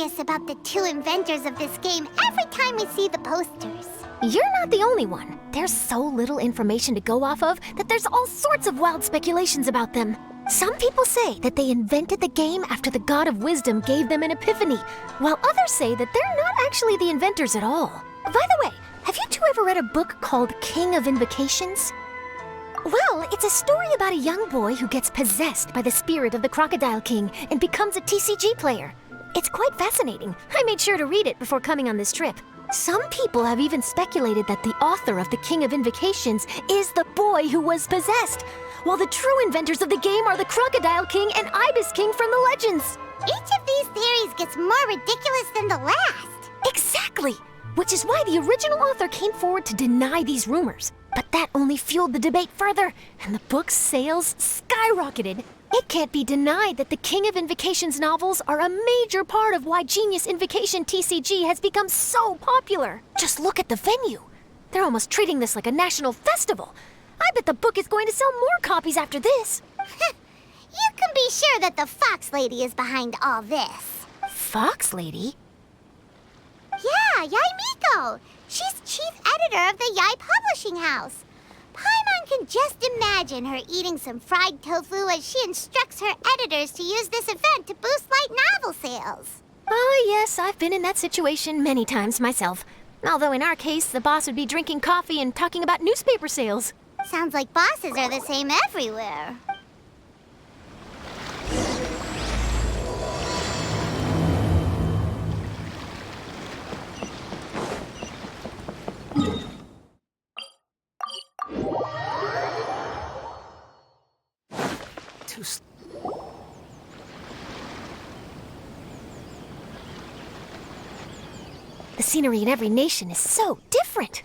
curious about the two inventors of this game every time we see the posters. You're not the only one. There's so little information to go off of that there's all sorts of wild speculations about them. Some people say that they invented the game after the God of Wisdom gave them an epiphany, while others say that they're not actually the inventors at all. By the way, have you two ever read a book called King of Invocations? Well, it's a story about a young boy who gets possessed by the spirit of the Crocodile King and becomes a TCG player. It's quite fascinating. I made sure to read it before coming on this trip. Some people have even speculated that the author of the King of Invocations is the boy who was possessed, while the true inventors of the game are the Crocodile King and Ibis King from the legends. Each of these theories gets more ridiculous than the last. Exactly! Which is why the original author came forward to deny these rumors. But that only fueled the debate further, and the book's sales skyrocketed. It can't be denied that the King of Invocations novels are a major part of why Genius Invocation TCG has become so popular. Just look at the venue. They're almost treating this like a national festival. I bet the book is going to sell more copies after this. You can be sure that the Fox Lady is behind all this. Fox Lady? Yeah, Yoimiya. She's chief editor of the Yai Publishing House. Paimon can just imagine her eating some fried tofu as she instructs her editors to use this event to boost light novel sales. Oh, yes, I've been in that situation many times myself. Although in our case, the boss would be drinking coffee and talking about newspaper sales. Sounds like bosses are the same everywhere. The scenery in every nation is so different.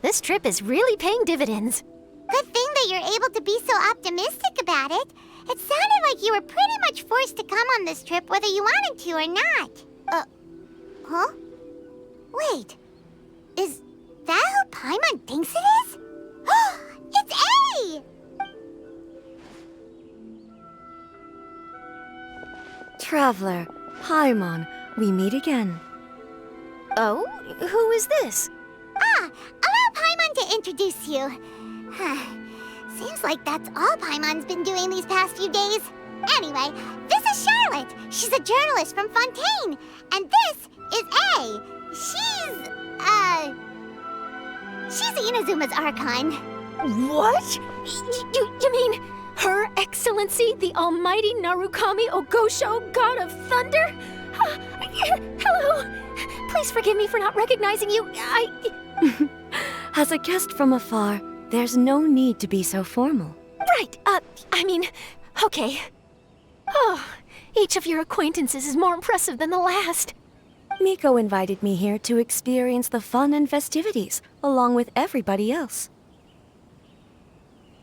This trip is really paying dividends. Good thing that you're able to be so optimistic about it. It sounded like you were pretty much forced to come on this trip whether you wanted to or not. Huh? Wait. Is that who Paimon thinks it is? It's A! Traveler, Paimon, we meet again. Oh? Who is this? Allow Paimon to introduce you. Seems like that's all Paimon's been doing these past few days. Anyway, this is Charlotte. She's a journalist from Fontaine. And this is A. She's Inazuma's Archon. What? You mean Her Excellency, the Almighty Narukami Ogosho, God of Thunder? Hello. Please forgive me for not recognizing you. As a guest from afar, there's no need to be so formal. Right, okay. Oh, each of your acquaintances is more impressive than the last. Miko invited me here to experience the fun and festivities, along with everybody else.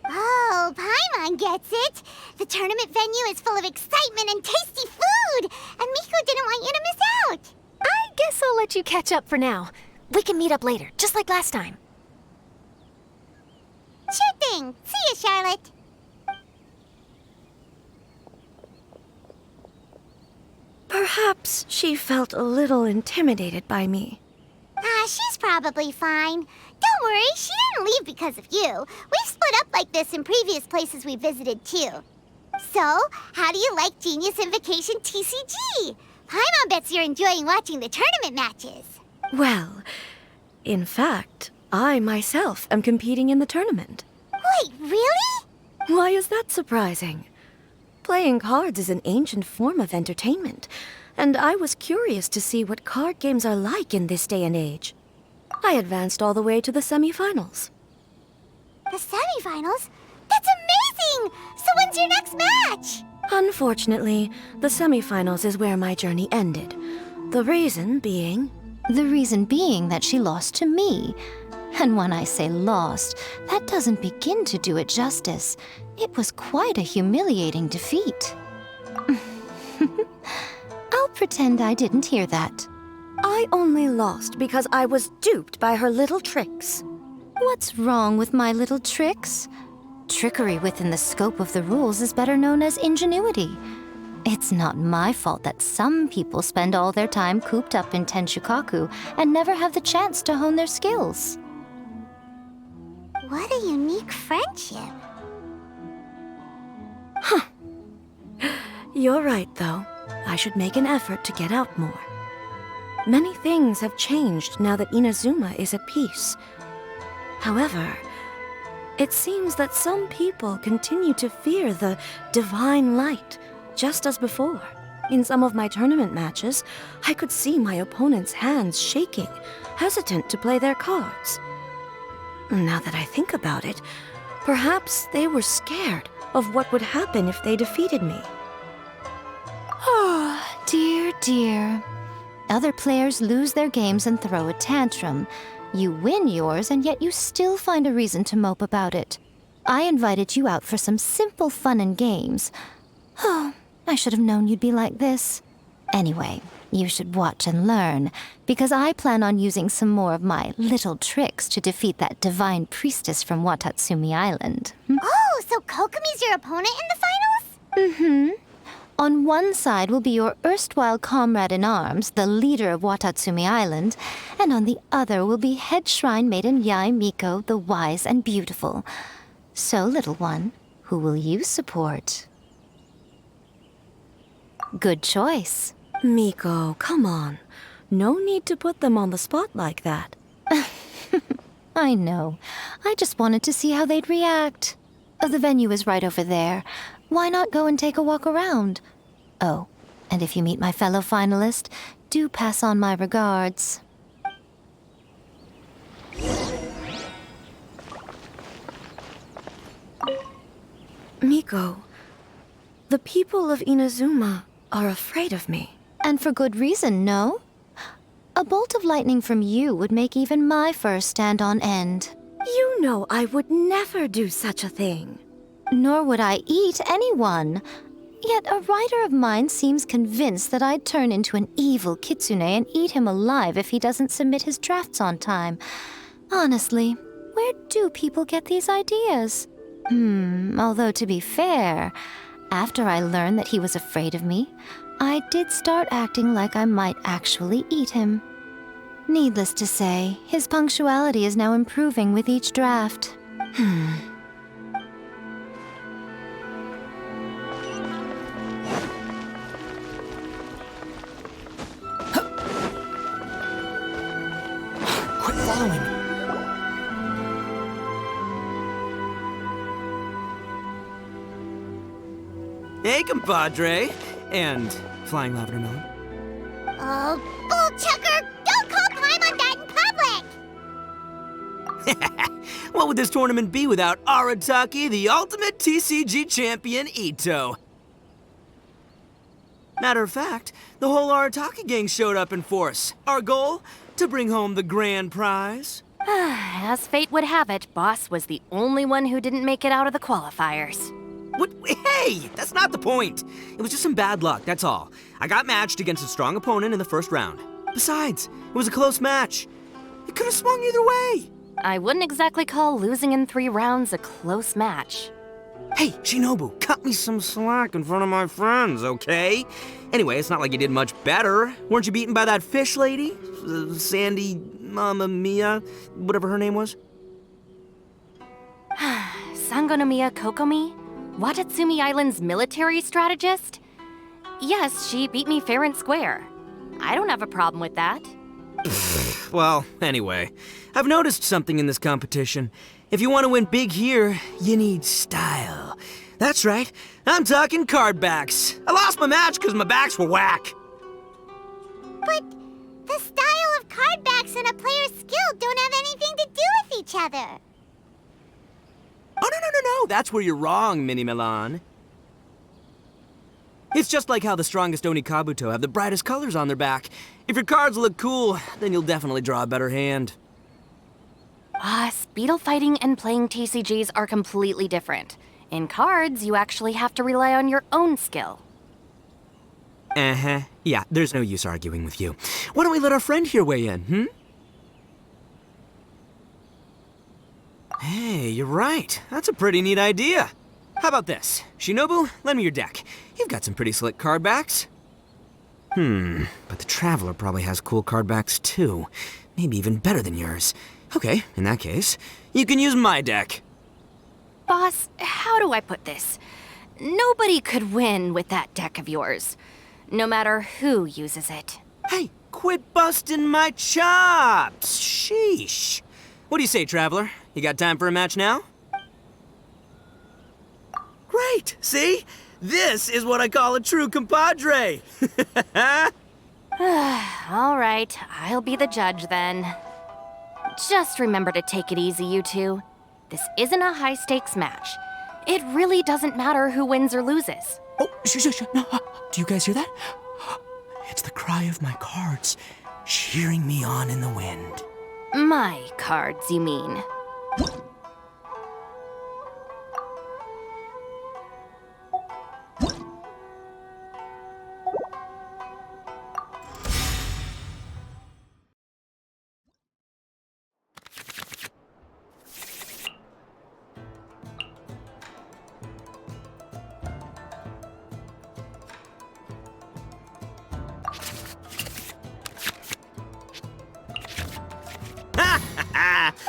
Oh, Paimon gets it. The tournament venue is full of excitement and tasty food, and Miko didn't want you to miss out. I guess I'll let you catch up for now. We can meet up later, just like last time. Sure thing. See you, Charlotte. Perhaps she felt a little intimidated by me. She's probably fine. Don't worry, she didn't leave because of you. We've split up like this in previous places we visited, too. So, how do you like Genius Invocation TCG? Paimon bets you're enjoying watching the tournament matches. Well, in fact, I myself am competing in the tournament. Wait, really? Why is that surprising? Playing cards is an ancient form of entertainment, and I was curious to see what card games are like in this day and age. I advanced all the way to the semifinals. The semifinals? That's amazing! So when's your next match? Unfortunately, the semifinals is where my journey ended. The reason being... The reason being that she lost to me. And when I say lost, that doesn't begin to do it justice. It was quite a humiliating defeat. I'll pretend I didn't hear that. I only lost because I was duped by her little tricks. What's wrong with my little tricks? Trickery within the scope of the rules is better known as ingenuity. It's not my fault that some people spend all their time cooped up in Tenshukaku and never have the chance to hone their skills. What a unique friendship. You're right, though. I should make an effort to get out more. Many things have changed now that Inazuma is at peace. However, it seems that some people continue to fear the divine light, just as before. In some of my tournament matches, I could see my opponent's hands shaking, hesitant to play their cards. Now that I think about it, perhaps they were scared of what would happen if they defeated me. Oh, dear, dear. Other players lose their games and throw a tantrum. You win yours, and yet you still find a reason to mope about it. I invited you out for some simple fun and games. Oh, I should have known you'd be like this. Anyway, you should watch and learn, because I plan on using some more of my little tricks to defeat that divine priestess from Watatsumi Island. Oh, so Kokomi's your opponent in the finals? Mm-hmm. On one side will be your erstwhile comrade-in-arms, the leader of Watatsumi Island, and on the other will be head shrine maiden Yoimiya, the wise and beautiful. So, little one, who will you support? Good choice. Miko, come on. No need to put them on the spot like that. I know. I just wanted to see how they'd react. The venue is right over there. Why not go and take a walk around? Oh, and if you meet my fellow finalist, do pass on my regards. Miko, the people of Inazuma are afraid of me. And for good reason, no? A bolt of lightning from you would make even my fur stand on end. You know I would never do such a thing. Nor would I eat anyone. Yet a writer of mine seems convinced that I'd turn into an evil kitsune and eat him alive if he doesn't submit his drafts on time. Honestly, where do people get these ideas? Although to be fair, after I learned that he was afraid of me, I did start acting like I might actually eat him. Needless to say, his punctuality is now improving with each draft. Quit following. Hey, compadre. And flying lavender melon. Oh, bull chucker! Don't call time on that in public! What would this tournament be without Arataki, the ultimate TCG champion, Ito? Matter of fact, the whole Arataki gang showed up in force. Our goal? To bring home the grand prize. As fate would have it, Boss was the only one who didn't make it out of the qualifiers. What? Hey, that's not the point. It was just some bad luck, that's all. I got matched against a strong opponent in the first round. Besides, it was a close match. It could have swung either way. I wouldn't exactly call losing in 3 rounds a close match. Hey, Shinobu, cut me some slack in front of my friends, okay? Anyway, it's not like you did much better. Weren't you beaten by that fish lady? Sandy, Mamma Mia, whatever her name was? Sangonomiya Kokomi? Watatsumi Island's military strategist? Yes, she beat me fair and square. I don't have a problem with that. Well, anyway, I've noticed something in this competition. If you want to win big here, you need style. That's right, I'm talking card backs. I lost my match because my backs were whack. But the style of card backs and a player's skill don't have anything to do with each other. Oh, no, that's where you're wrong, Mini Milan. It's just like how the strongest Onikabuto have the brightest colors on their back. If your cards look cool, then you'll definitely draw a better hand. Speedle fighting and playing TCGs are completely different. In cards, you actually have to rely on your own skill. Uh-huh. Yeah, there's no use arguing with you. Why don't we let our friend here weigh in, Hey, you're right. That's a pretty neat idea. How about this? Shinobu, lend me your deck. You've got some pretty slick card backs. But the Traveler probably has cool card backs too. Maybe even better than yours. Okay, in that case, you can use my deck. Boss, how do I put this? Nobody could win with that deck of yours, no matter who uses it. Hey, quit busting my chops! Sheesh. What do you say, Traveler? You got time for a match now? Great! See? This is what I call a true compadre! All right, I'll be the judge then. Just remember to take it easy, you two. This isn't a high-stakes match. It really doesn't matter who wins or loses. Oh, shush. No, do you guys hear that? It's the cry of my cards, cheering me on in the wind. My cards, you mean?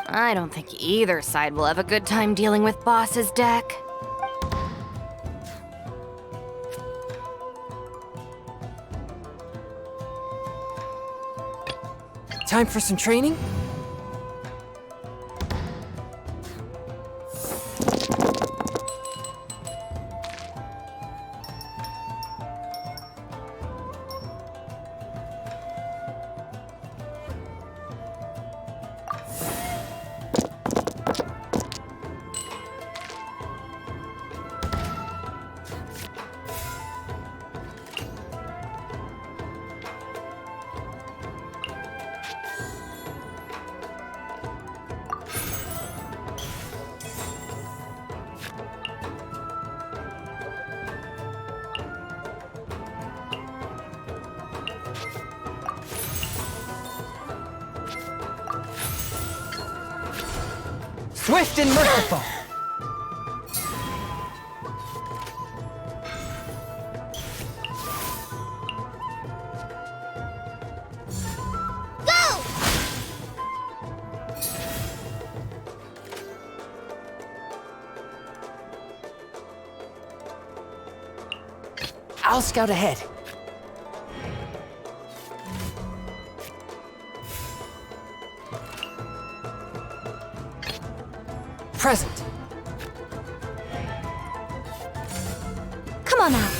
I don't think either side will have a good time dealing with Boss's deck. Time for some training? Swift and merciful! I'll scout ahead. Present. Come on out.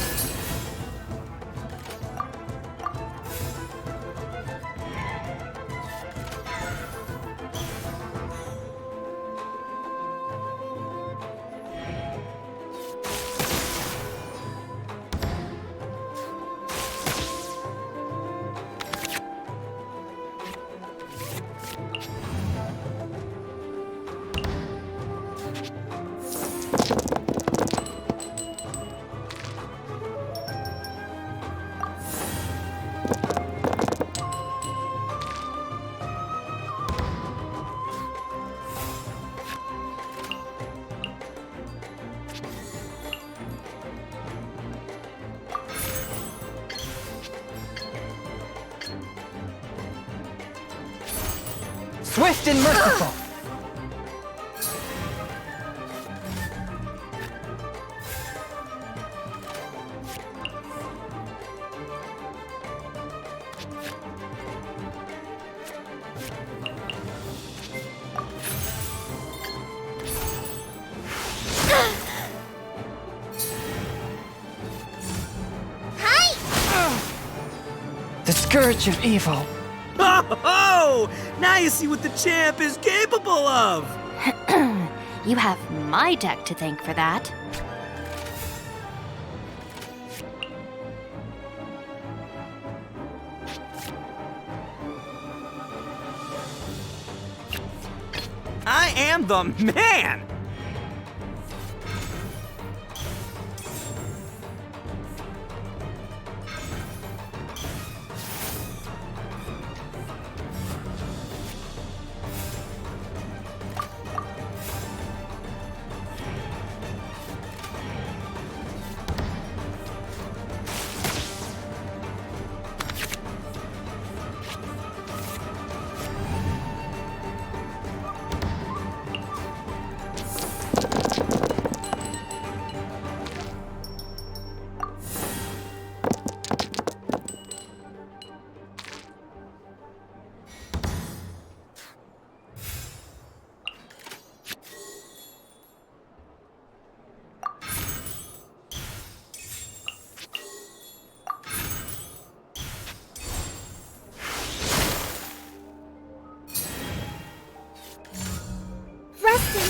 Swift and merciful! The scourge of evil. Oh! Now you see what the champ is capable of! You have my deck to thank for that. I am the man!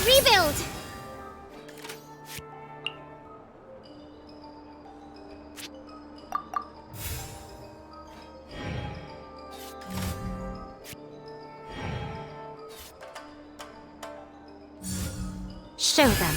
Rebuild! Show them.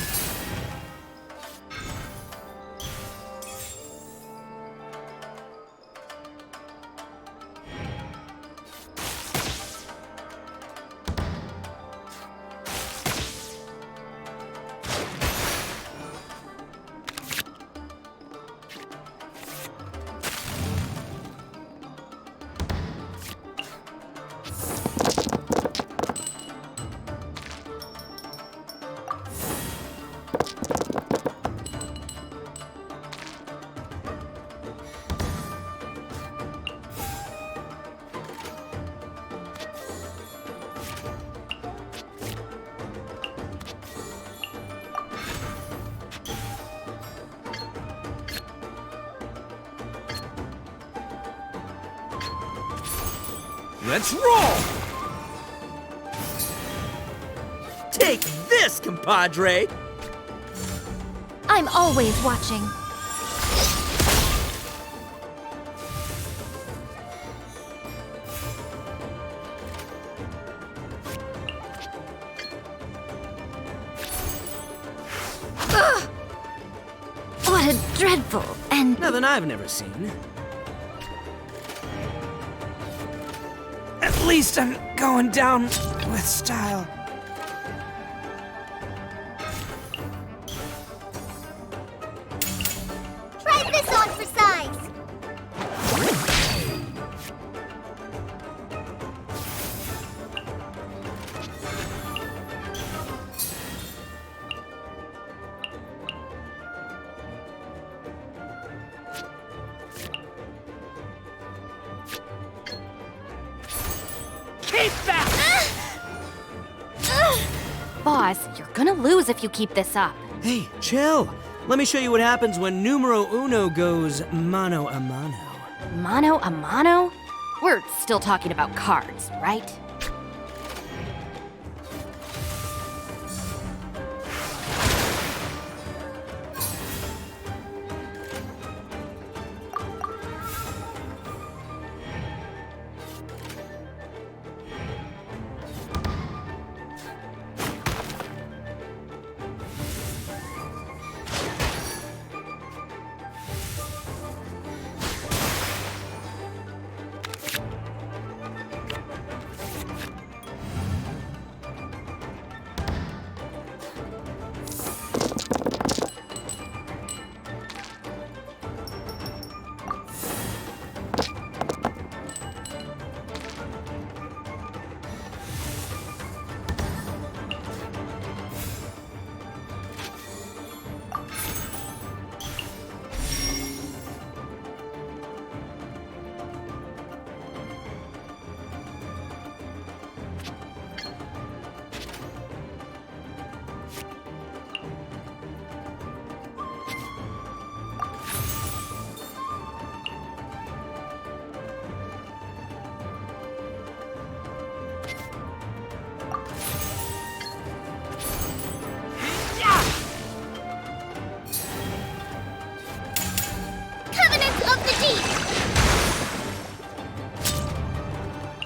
Let's roll! Take this, compadre! I'm always watching. Ugh! What a dreadful and... Nothing I've never seen. At least I'm going down with style. Try this on for size! Keep that! Boss, you're gonna lose if you keep this up. Hey, chill. Let me show you what happens when numero uno goes mano a mano. Mano a mano? We're still talking about cards, right?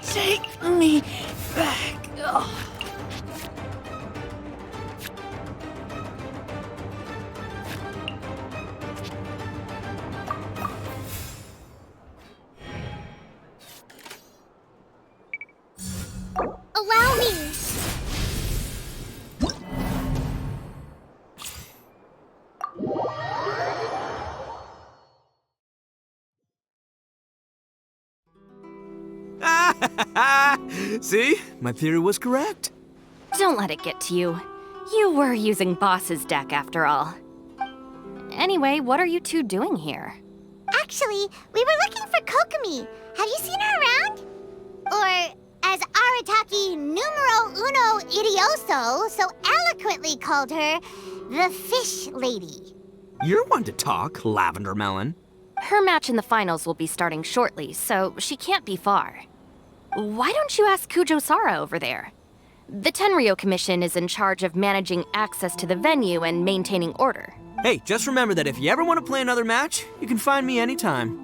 Take me back. Ugh. Allow me! See? My theory was correct. Don't let it get to you. You were using Boss's deck after all. Anyway, what are you two doing here? Actually, we were looking for Kokomi. Have you seen her around? Or, as Arataki numero uno idioso so eloquently called her, the Fish Lady. You're one to talk, Lavender Melon. Her match in the finals will be starting shortly, so she can't be far. Why don't you ask Kujo-Sara over there? The Tenryo Commission is in charge of managing access to the venue and maintaining order. Hey, just remember that if you ever want to play another match, you can find me anytime.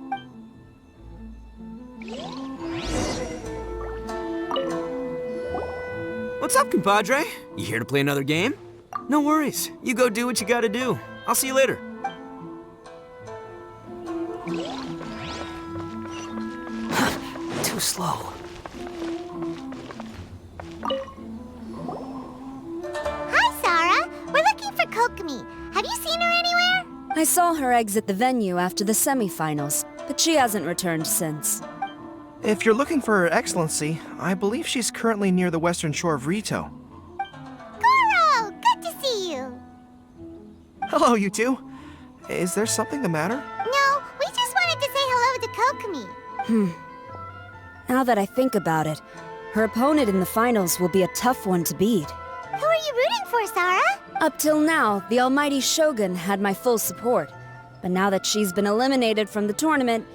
What's up, compadre? You here to play another game? No worries. You go do what you gotta do. I'll see you later. Too slow. Hi, Sarah. We're looking for Kokomi. Have you seen her anywhere? I saw her exit the venue after the semifinals, but she hasn't returned since. If you're looking for Her Excellency, I believe she's currently near the western shore of Rito. Goro, good to see you. Hello, you two. Is there something the matter? No, we just wanted to say hello to Kokomi. Now that I think about it, her opponent in the finals will be a tough one to beat. Who are you rooting for, Sarah? Up till now, the almighty Shogun had my full support. But now that she's been eliminated from the tournament,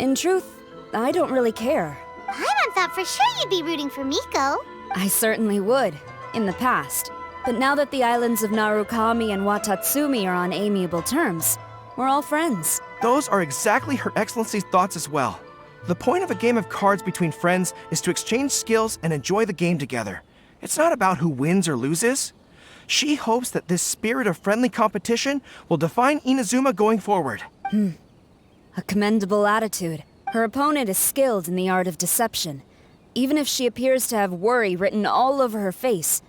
in truth, I don't really care. Paimon thought for sure you'd be rooting for Miko. I certainly would, in the past. But now that the islands of Narukami and Watatsumi are on amiable terms, we're all friends. Those are exactly Her Excellency's thoughts as well. The point of a game of cards between friends is to exchange skills and enjoy the game together. It's not about who wins or loses. She hopes that this spirit of friendly competition will define Inazuma going forward. A commendable attitude. Her opponent is skilled in the art of deception. Even if she appears to have worry written all over her face,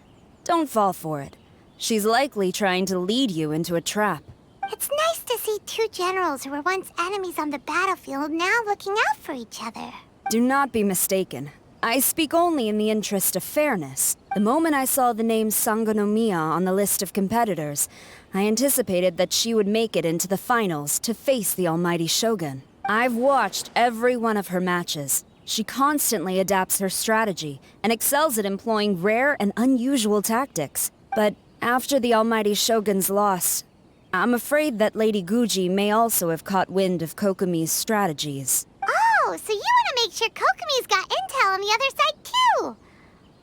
don't fall for it. She's likely trying to lead you into a trap. It's nice to see two generals who were once enemies on the battlefield now looking out for each other. Do not be mistaken. I speak only in the interest of fairness. The moment I saw the name Sangonomiya on the list of competitors, I anticipated that she would make it into the finals to face the almighty Shogun. I've watched every one of her matches. She constantly adapts her strategy and excels at employing rare and unusual tactics. But after the almighty Shogun's loss, I'm afraid that Lady Guji may also have caught wind of Kokomi's strategies. Oh, so you want to make sure Kokomi's got intel on the other side too?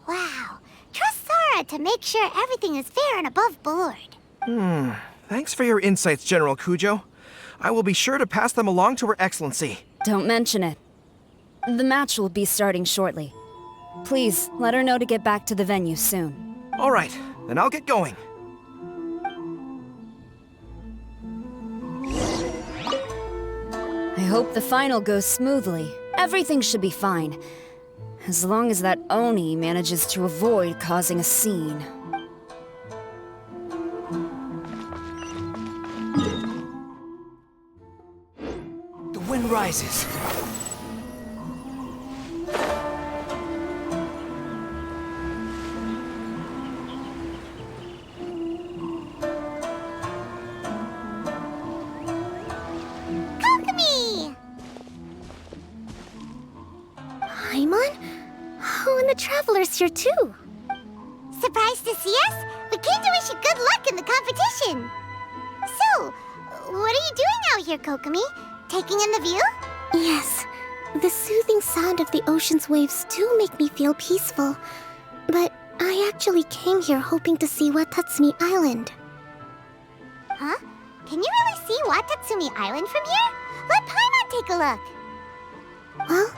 Wow. Trust Sarah to make sure everything is fair and above board. Thanks for your insights, General Kujo. I will be sure to pass them along to Her Excellency. Don't mention it. The match will be starting shortly. Please, let her know to get back to the venue soon. All right, then I'll get going. I hope the final goes smoothly. Everything should be fine. As long as that Oni manages to avoid causing a scene. The wind rises. Kokomi! Paimon? Oh, and the Traveler's here too. Surprised to see us? We came to wish you good luck in the competition. So, what are you doing out here, Kokomi? Taking in the view? Yes. The soothing sound of the ocean's waves do make me feel peaceful. But I actually came here hoping to see Watatsumi Island. Huh? Can you really see Watatsumi Island from here? Let Paimon take a look. Well,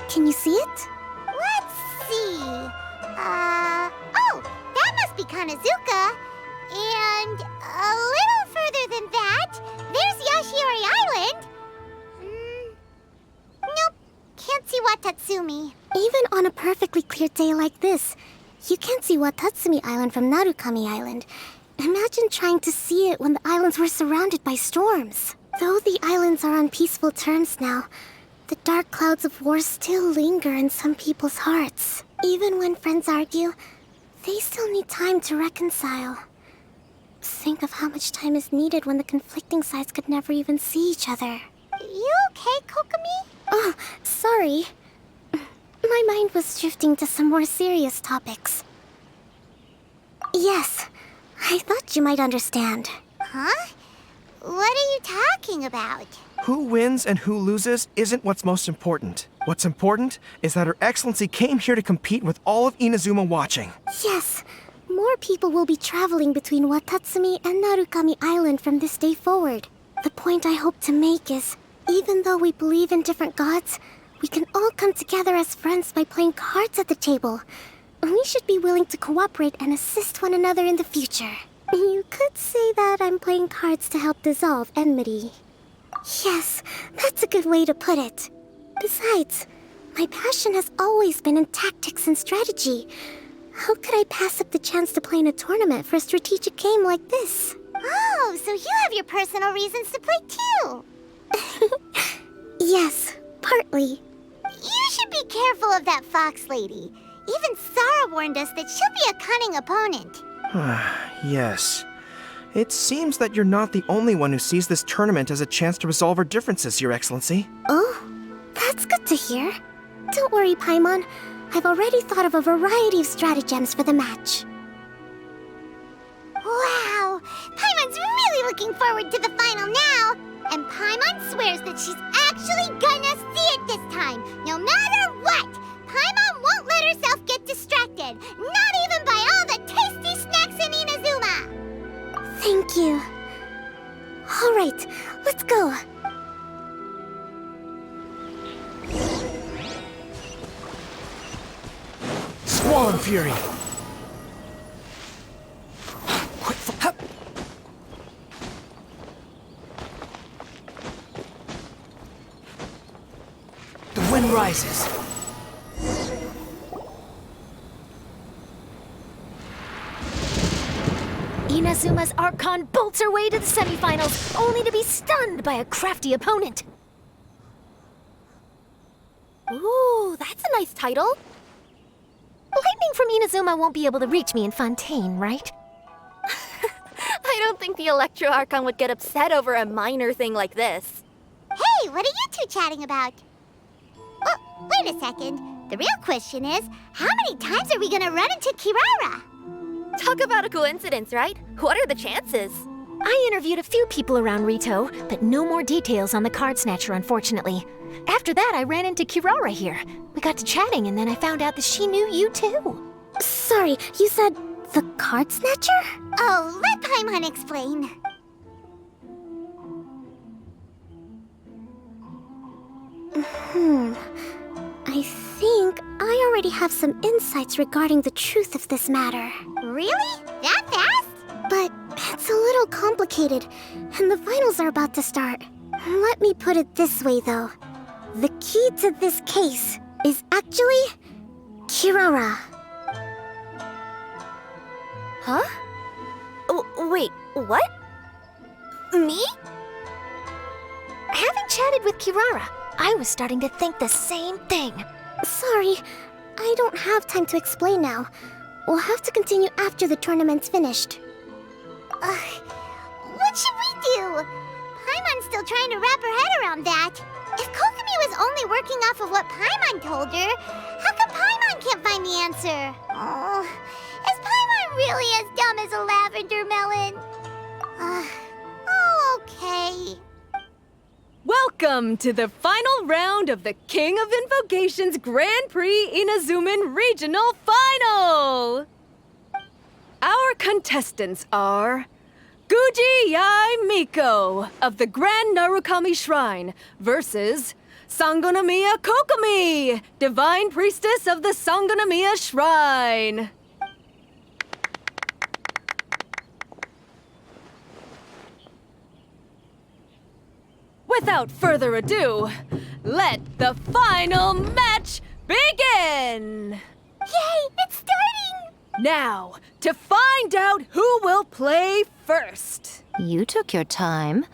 can you see it? Let's see. Oh, that must be Kanazuka. And a little further than that, there's Yashiori Island. Nope, can't see Watatsumi. Even on a perfectly clear day like this, you can't see Watatsumi Island from Narukami Island. Imagine trying to see it when the islands were surrounded by storms. Though the islands are on peaceful terms now, the dark clouds of war still linger in some people's hearts. Even when friends argue, they still need time to reconcile. Think of how much time is needed when the conflicting sides could never even see each other. You okay, Kokomi? Oh, sorry. My mind was drifting to some more serious topics. Yes, I thought you might understand. Huh? What are you talking about? Who wins and who loses isn't what's most important. What's important is that Her Excellency came here to compete with all of Inazuma watching. Yes, more people will be traveling between Watatsumi and Narukami Island from this day forward. The point I hope to make is, even though we believe in different gods, we can all come together as friends by playing cards at the table. We should be willing to cooperate and assist one another in the future. You could say that I'm playing cards to help dissolve enmity. Yes, that's a good way to put it. Besides, my passion has always been in tactics and strategy. How could I pass up the chance to play in a tournament for a strategic game like this? Oh, so you have your personal reasons to play too. Yes, partly. You should be careful of that fox lady. Even Sarah warned us that she'll be a cunning opponent. Yes. It seems that you're not the only one who sees this tournament as a chance to resolve our differences, Your Excellency. Oh, that's good to hear. Don't worry, Paimon. I've already thought of a variety of stratagems for the match. Wow! Paimon's really looking forward to the final now! And Paimon swears that she's actually gonna see it this time, no matter what! Paimon won't let herself get distracted, not even by all the tasty snacks in Inazuma! Thank you. All right, let's go. Swan Fury! The wind rises. Inazuma's Archon bolts her way to the semifinals, only to be stunned by a crafty opponent. Ooh, that's a nice title. Lightning from Inazuma won't be able to reach me in Fontaine, right? I don't think the Electro Archon would get upset over a minor thing like this. Hey, what are you two chatting about? Oh, wait a second. The real question is, how many times are we gonna run into Kirara? Talk about a coincidence, right? What are the chances? I interviewed a few people around Rito, but no more details on the card snatcher, unfortunately. After that, I ran into Kirara here. We got to chatting, and then I found out that she knew you too. Sorry, you said the card snatcher? Oh, let Paimon explain. I think I already have some insights regarding the truth of this matter. Really? That fast? But it's a little complicated, and the finals are about to start. Let me put it this way, though. The key to this case is actually Kirara. Huh? Oh, wait, what? Me? Having chatted with Kirara, I was starting to think the same thing. Sorry, I don't have time to explain now. We'll have to continue after the tournament's finished. What should we do? Paimon's still trying to wrap her head around that. If Kokomi was only working off of what Paimon told her, how come Paimon can't find the answer? Oh, is Paimon really as dumb as a lavender melon? Oh, okay. Welcome to the final round of the King of Invocations Grand Prix Inazuman Regional Final! Our contestants are Guji Yai Miko of the Grand Narukami Shrine versus Sangonomiya Kokomi, Divine Priestess of the Sangonomiya Shrine. Without further ado, let the final match begin! Yay, it's starting! Now, to find out who will play first. You took your time.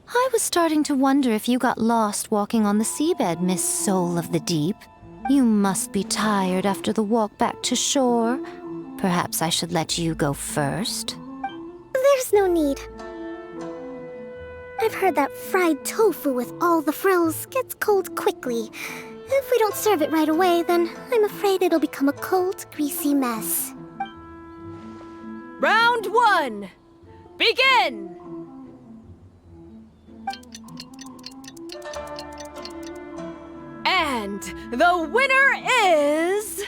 I was starting to wonder if you got lost walking on the seabed, Miss Soul of the Deep. You must be tired after the walk back to shore. Perhaps I should let you go first. There's no need. I've heard that fried tofu with all the frills gets cold quickly. If we don't serve it right away, then I'm afraid it'll become a cold, greasy mess. Round one, begin! And And the winner is...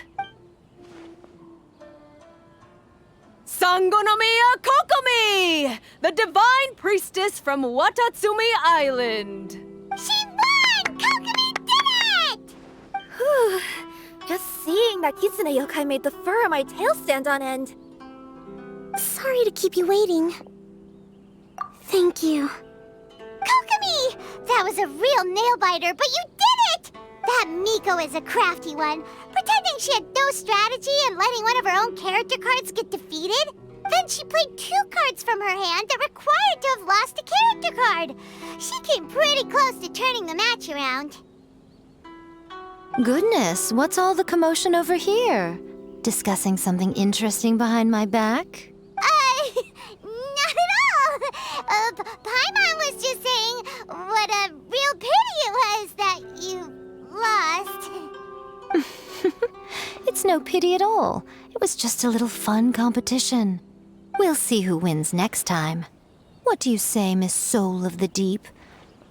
Sangonomiya Kokomi, the divine priestess from Watatsumi Island. She won! Kokomi did it! Whew. Just seeing that Kitsune yokai made the fur on my tail stand on end. Sorry to keep you waiting. Thank you. Kokomi! That was a real nail-biter, but you did it! That Miko is a crafty one, pretending she had no strategy and letting one of her own character cards get defeated. Then she played 2 cards from her hand that required to have lost a character card. She came pretty close to turning the match around. Goodness, what's all the commotion over here? Discussing something interesting behind my back? Not at all! Paimon was just saying what a real pity it was that you lost. It's no pity at all. It was just a little fun competition. We'll see who wins next time. What do you say, Miss Soul of the Deep?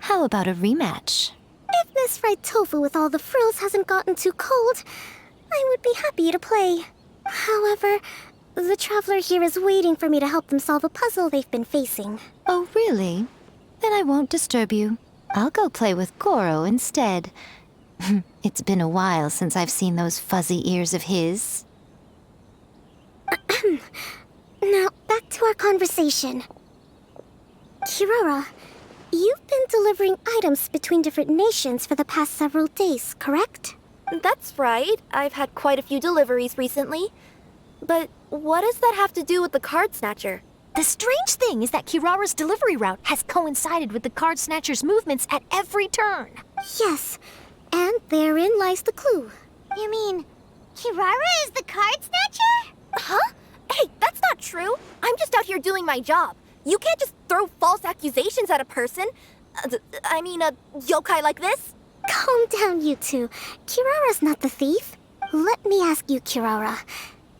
How about a rematch? If Miss Fried Tofu with all the frills hasn't gotten too cold, I would be happy to play. However, the traveler here is waiting for me to help them solve a puzzle they've been facing. Oh, really? Then I won't disturb you. I'll go play with Goro instead. It's been a while since I've seen those fuzzy ears of his. Now, back to our conversation. Kirara, you've been delivering items between different nations for the past several days, correct? That's right. I've had quite a few deliveries recently. But what does that have to do with the card snatcher? The strange thing is that Kirara's delivery route has coincided with the card snatcher's movements at every turn. Yes, and therein lies the clue. You mean, Kirara is the card snatcher? Huh? Hey, that's not true. I'm just out here doing my job. You can't just throw false accusations at a person. I mean, a yokai like this. Calm down, you two. Kirara's not the thief. Let me ask you, Kirara.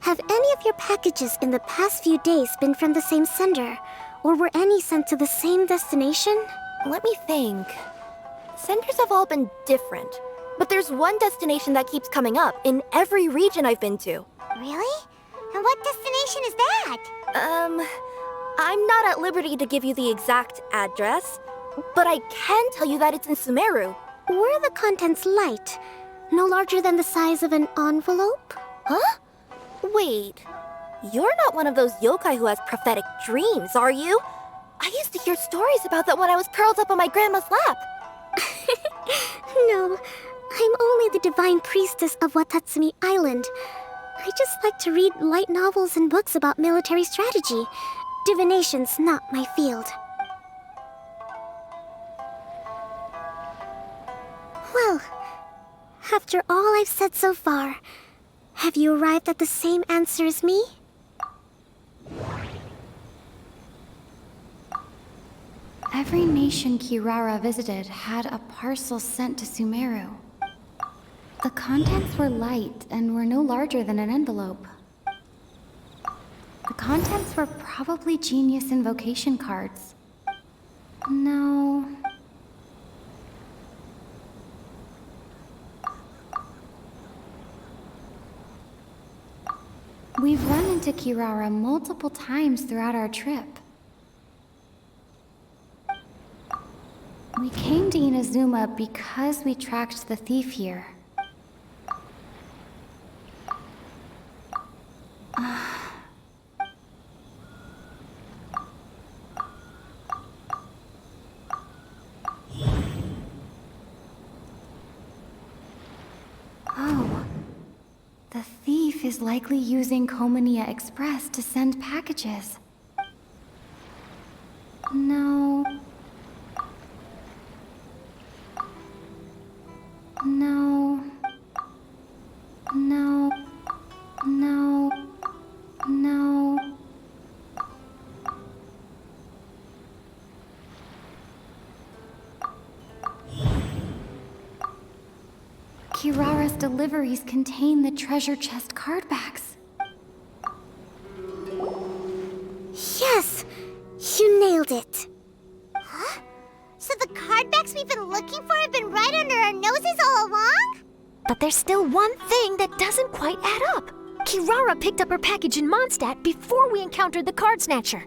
Have any of your packages in the past few days been from the same sender? Or were any sent to the same destination? Let me think. Senders have all been different. But there's one destination that keeps coming up in every region I've been to. Really? And what destination is that? I'm not at liberty to give you the exact address, but I can tell you that it's in Sumeru. Were the contents light? No larger than the size of an envelope? Huh? Wait, you're not one of those yokai who has prophetic dreams, are you? I used to hear stories about that when I was curled up on my grandma's lap. No, I'm only the divine priestess of Watatsumi Island. I just like to read light novels and books about military strategy. Divination's not my field. Well, after all I've said so far, have you arrived at the same answer as me? Every nation Kirara visited had a parcel sent to Sumeru. The contents were light and were no larger than an envelope. The contents were probably genius invocation cards. No. We've run into Kirara multiple times throughout our trip. We came to Inazuma because we tracked the thief here. Oh. The thief is likely using Komaniya Express to send packages. No. No. No. No. No. Kirara's deliveries contain the treasure chest card backs. Yes! You nailed it! Huh? So the card backs we've been looking for have been right under our noses all along? But there's still one thing that doesn't quite add up. Kirara picked up her package in Mondstadt before we encountered the card snatcher.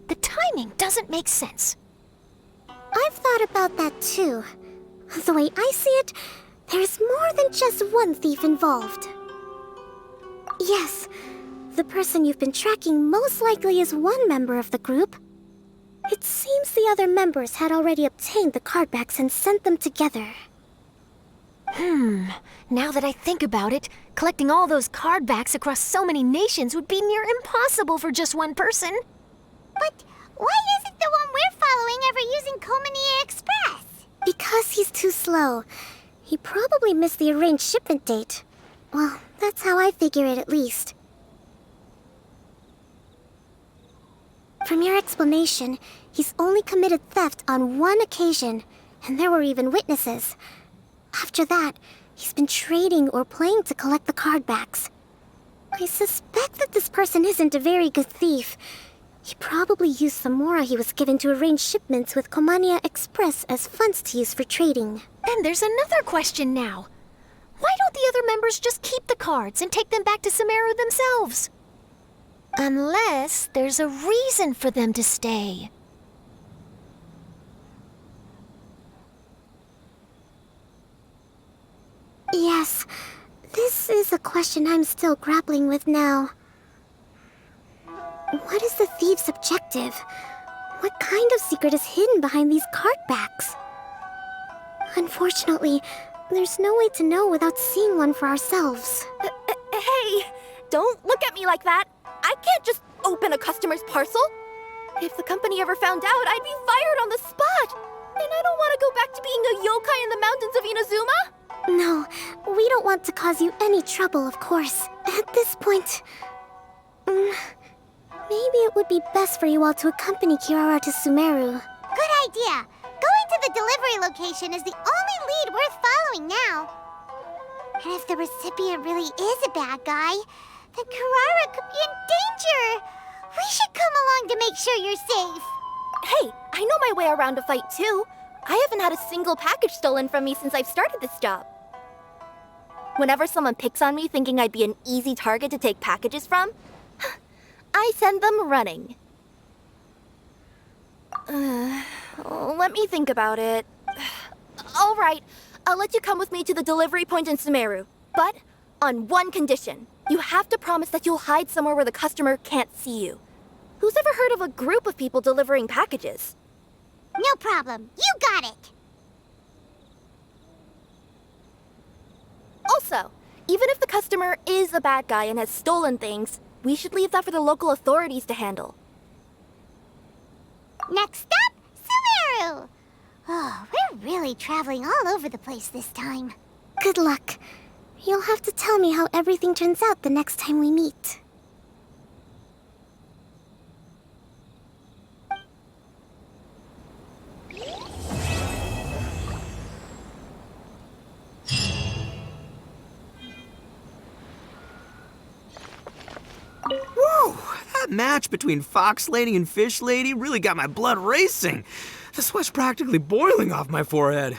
The timing doesn't make sense. I've thought about that too. The way I see it, there's more than just one thief involved. Yes, the person you've been tracking most likely is one member of the group. It seems the other members had already obtained the cardbacks and sent them together. Now that I think about it, collecting all those cardbacks across so many nations would be near impossible for just one person. But why isn't the one we're following ever using Komania Express? Because he's too slow. He probably missed the arranged shipment date. Well, that's how I figure it at least. From your explanation, he's only committed theft on one occasion, and there were even witnesses. After that, he's been trading or playing to collect the cardbacks. I suspect that this person isn't a very good thief. He probably used the mora he was given to arrange shipments with Komania Express as funds to use for trading. Then there's another question now. Why don't the other members just keep the cards and take them back to Sumeru themselves? Unless there's a reason for them to stay. Yes, this is a question I'm still grappling with now. What is the thief's objective? What kind of secret is hidden behind these cardbacks? Unfortunately, there's no way to know without seeing one for ourselves. Hey, don't look at me like that. I can't just open a customer's parcel. If the company ever found out, I'd be fired on the spot. And I don't want to go back to being a yokai in the mountains of Inazuma. No, we don't want to cause you any trouble, of course. At this point, maybe it would be best for you all to accompany Kirara to Sumeru. Good idea. Going to the delivery location is the only lead worth following now. And if the recipient really is a bad guy, then Kirara could be in danger. We should come along to make sure you're safe. Hey, I know my way around a fight too. I haven't had a single package stolen from me since I've started this job. Whenever someone picks on me thinking I'd be an easy target to take packages from, I send them running. Let me think about it. All right, I'll let you come with me to the delivery point in Sumeru, but on one condition. You have to promise that you'll hide somewhere where the customer can't see you. Who's ever heard of a group of people delivering packages? No problem. You got it. Also, even if the customer is a bad guy and has stolen things, we should leave that for the local authorities to handle. Next up, Sumeru! Oh, we're really traveling all over the place this time. Good luck. You'll have to tell me how everything turns out the next time we meet. Whoa! That match between Fox Lady and Fish Lady really got my blood racing. The sweat's practically boiling off my forehead.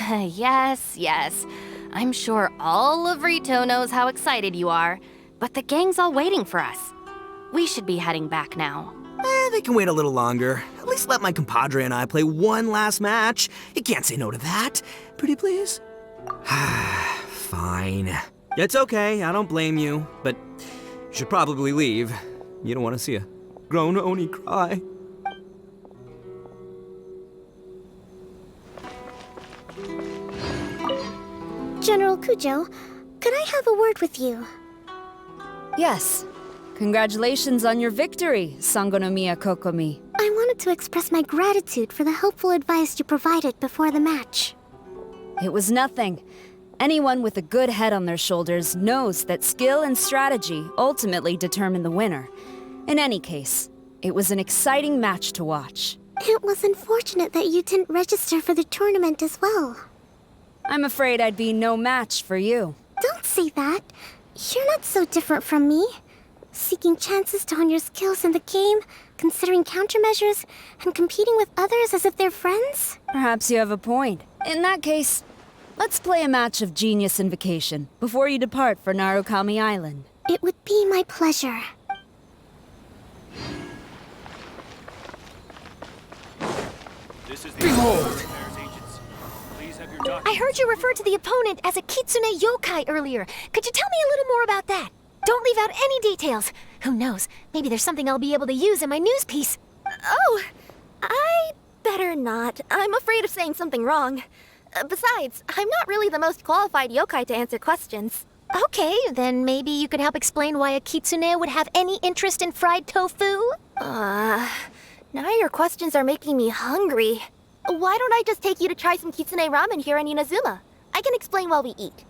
Yes. I'm sure all of Rito knows how excited you are, but the gang's all waiting for us. We should be heading back now. They can wait a little longer. At least let my compadre and I play one last match. You can't say no to that. Pretty please? Fine. It's okay, I don't blame you, but you should probably leave. You don't want to see a grown Oni cry. General Kujo, could I have a word with you? Yes. Congratulations on your victory, Sangonomiya Kokomi. I wanted to express my gratitude for the helpful advice you provided before the match. It was nothing. Anyone with a good head on their shoulders knows that skill and strategy ultimately determine the winner. In any case, it was an exciting match to watch. It was unfortunate that you didn't register for the tournament as well. I'm afraid I'd be no match for you. Don't say that. You're not so different from me. Seeking chances to hone your skills in the game, considering countermeasures, and competing with others as if they're friends? Perhaps you have a point. In that case, Let's play a match of Genius Invocation before you depart for Narukami Island. It would be my pleasure. Behold! I heard you refer to the opponent as a kitsune yokai earlier. Could you tell me a little more about that? Don't leave out any details. Who knows? Maybe there's something I'll be able to use in my news piece. Oh, I better not. I'm afraid of saying something wrong. Besides, I'm not really the most qualified yokai to answer questions. Okay, then maybe you could help explain why a kitsune would have any interest in fried tofu? Now your questions are making me hungry. Why don't I just take you to try some kitsune ramen here in Inazuma? I can explain while we eat.